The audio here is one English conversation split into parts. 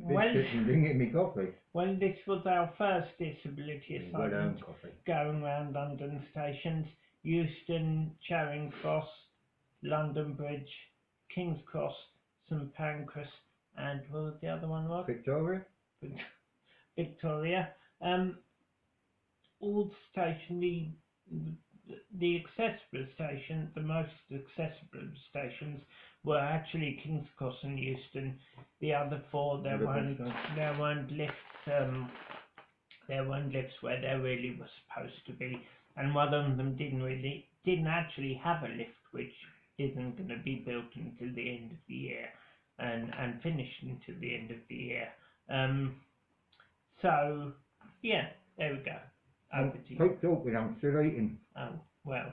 biscuits and drinking me coffee. Well, this was our first disability assignment coffee. going around London stations: Euston, Charing Cross, London Bridge, King's Cross, St Pancras, and what was the other one, Rod? Victoria? Victoria. All station, the accessible station, the most accessible stations were actually King's Cross and Euston. The other four, there weren't lifts. There weren't lifts where there really was supposed to be, and one of them didn't actually have a lift, which isn't going to be built until the end of the year, and finished until the end of the year. So yeah, there we go. Over to you. Keep talking, I'm still eating. Oh well.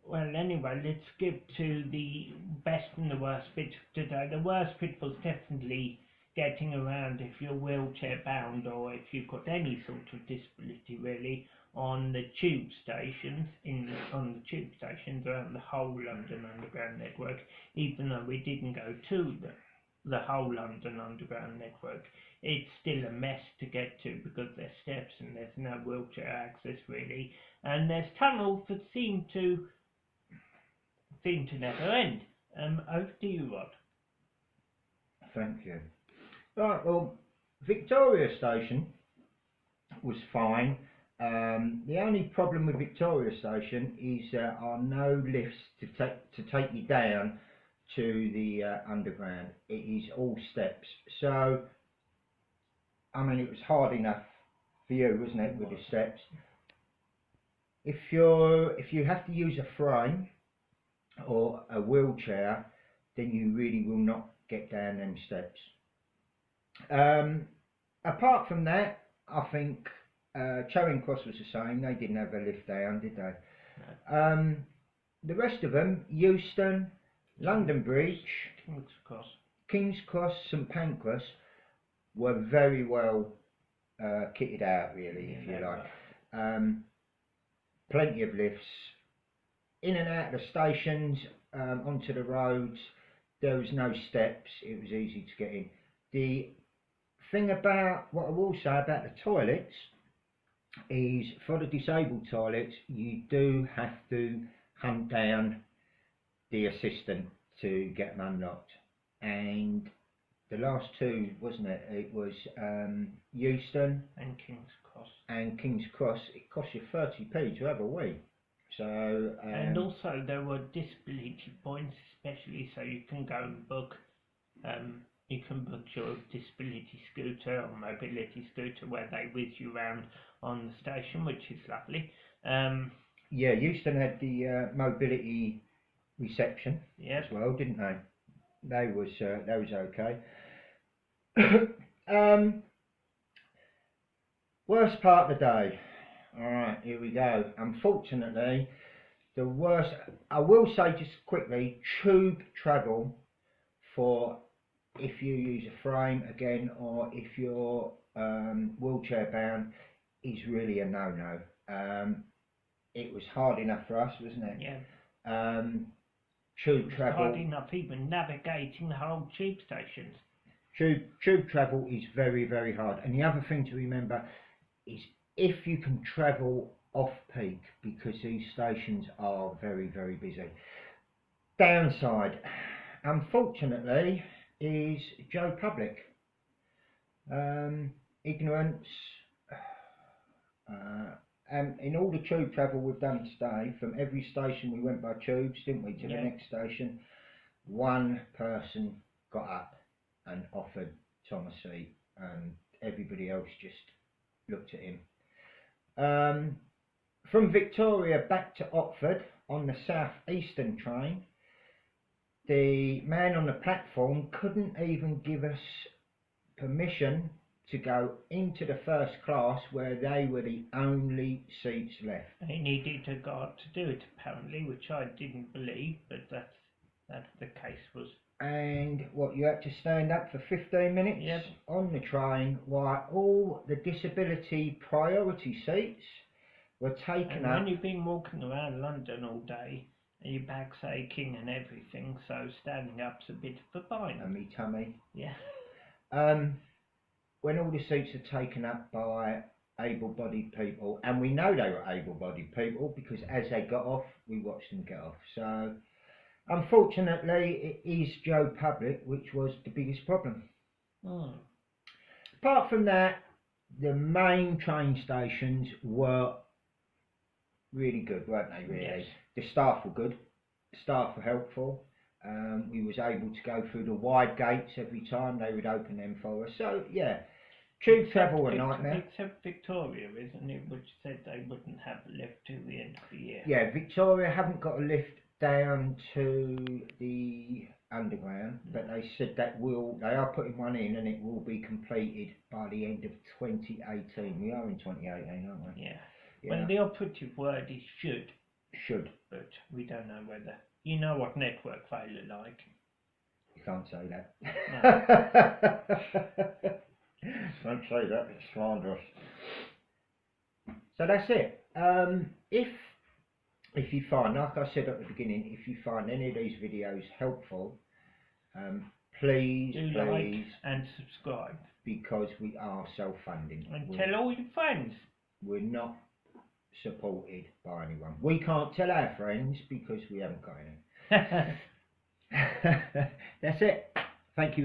Well, anyway, let's skip to the best and the worst bit of today. The worst bit was definitely getting around if you're wheelchair bound, or if you've got any sort of disability really, on the tube stations, on the tube stations around the whole London Underground network. Even though we didn't go to the whole London Underground network, it's still a mess to get to because there's steps and there's no wheelchair access really, and there's tunnels that seem to never end. Over to you, Rod. Thank you. Right, well, Victoria Station was fine. The only problem with Victoria Station is there are no lifts to take you down to the underground. It is all steps. So, I mean, it was hard enough for you, wasn't it, with the steps? If you have to use a frame or a wheelchair, then you really will not get down them steps. Apart from that, I think Charing Cross was the same. They didn't have a lift down, did they? No. The rest of them, Euston, London Bridge, King's Cross, St Pancras, were very well kitted out, really, if you like. Plenty of lifts. In and out of the stations, onto the roads, there was no steps, it was easy to get in. The thing about, what I will say about the toilets, is for the disabled toilets, you do have to hunt down the assistant to get them unlocked. And the last two, wasn't it? It was Euston and King's Cross. And King's Cross, it cost you 30p to have a wee. So, and also there were disability points, especially, so you can go and book. You can book your disability scooter or mobility scooter where they whiz you around on the station, which is lovely. Yeah, Euston had the mobility reception as well, didn't they? That was okay. Worst part of the day. Alright, here we go. Unfortunately, the worst, I will say just quickly, tube travel for if you use a frame again, or if you're wheelchair bound, is really a no-no. It was hard enough for us, wasn't it? Yeah. Tube travel. Hard enough even navigating the whole tube stations. Tube travel is very, very hard. And the other thing to remember is if you can travel off-peak, because these stations are very, very busy. Downside, unfortunately, is Joe Public. Ignorance. And in all the tube travel we've done today, from every station we went by tubes, didn't we, to the next station, one person got up and offered Tom a seat, and everybody else just looked at him. From Victoria back to Oxford on the South Eastern train, the man on the platform couldn't even give us permission to go into the first class, where they were the only seats left. He needed a guard to do it, apparently, which I didn't believe, but that's the case was. And what, you had to stand up for 15 minutes on the train while all the disability priority seats were taken up. When you've been walking around London all day Your back's aching and everything, so standing up's a bit of a bind. And me tummy. Yeah. When all the seats are taken up by able-bodied people, and we know they were able-bodied people because as they got off, we watched them get off. So, unfortunately, it is Joe Public, which was the biggest problem. Apart from that, the main train stations were really good, weren't they, really? Yes. The staff were good, the staff were helpful. We was able to go through the wide gates every time, they would open them for us. So, yeah, tube travel a nightmare. Except Victoria, isn't it, which said they wouldn't have a lift till the end of the year. Yeah, Victoria haven't got a lift down to the underground, but they said that they are putting one in and it will be completed by the end of 2018. We are in 2018, aren't we? Yeah. Yeah. Well, the operative word is should. Should. But we don't know whether. You know what network failure like. You can't say that. No. Don't say that, it's slanderous. So that's it. If you find, like I said at the beginning, if you find any of these videos helpful, please like and subscribe. Because we are self-funding. And tell all your friends. We're not supported by anyone. We can't tell our friends because we haven't got any. That's it. Thank you very much.